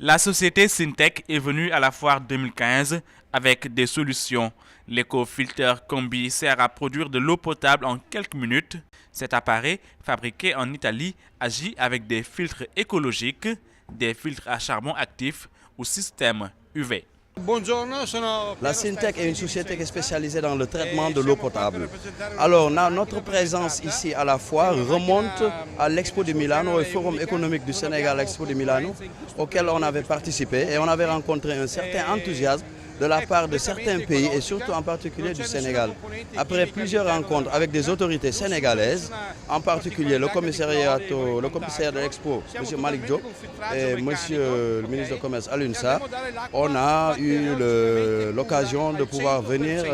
La société Syntec est venue à la foire 2015 avec des solutions. L'éco-filter Combi sert à produire de l'eau potable en quelques minutes. Cet appareil, fabriqué en Italie, agit avec des filtres écologiques, des filtres à charbon actif ou système UV. La Syntec est une société qui est spécialisée dans le traitement de l'eau potable. Alors, notre présence ici à la foire remonte à l'Expo de Milano, au Forum économique du Sénégal, l'Expo de Milano, auquel on avait participé et on avait rencontré un certain enthousiasme de la part de certains pays et surtout en particulier du Sénégal. Après plusieurs rencontres avec des autorités sénégalaises, en particulier le commissaire de l'Expo, M. Malik Diop, et M. le ministre du Commerce Alioune Sarr, on a eu l'occasion de pouvoir venir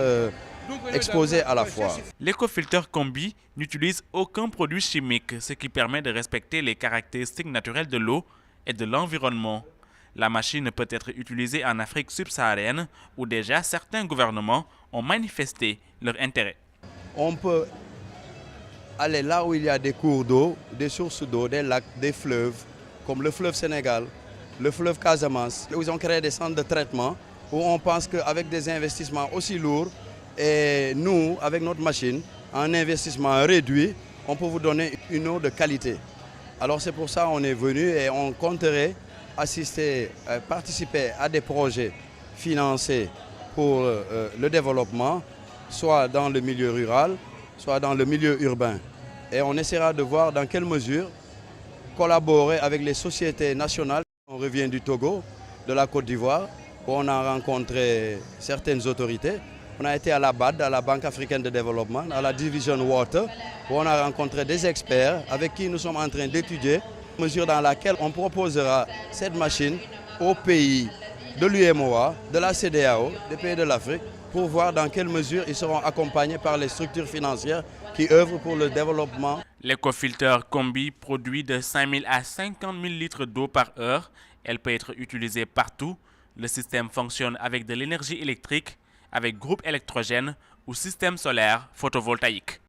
exposer à la foire. L'éco-filter Combi n'utilise aucun produit chimique, ce qui permet de respecter les caractéristiques naturelles de l'eau et de l'environnement. La machine peut être utilisée en Afrique subsaharienne où déjà certains gouvernements ont manifesté leur intérêt. On peut aller là où il y a des cours d'eau, des sources d'eau, des lacs, des fleuves, comme le fleuve Sénégal, le fleuve Casamance, où ils ont créé des centres de traitement, où on pense qu'avec des investissements aussi lourds, et nous, avec notre machine, un investissement réduit, on peut vous donner une eau de qualité. Alors c'est pour ça qu'on est venu et on compterait participer à des projets financés pour le développement, soit dans le milieu rural, soit dans le milieu urbain. Et on essaiera de voir dans quelle mesure collaborer avec les sociétés nationales. On revient du Togo, de la Côte d'Ivoire, où on a rencontré certaines autorités. On a été à la BAD, à la Banque africaine de développement, à la Division Water, où on a rencontré des experts avec qui nous sommes en train d'étudier mesure dans laquelle on proposera cette machine aux pays de l'UMOA, de la CEDEAO, des pays de l'Afrique, pour voir dans quelle mesure ils seront accompagnés par les structures financières qui œuvrent pour le développement. L'éco-filter Combi produit de 5 000 à 50 000 litres d'eau par heure. Elle peut être utilisée partout. Le système fonctionne avec de l'énergie électrique, avec groupe électrogène ou système solaire photovoltaïque.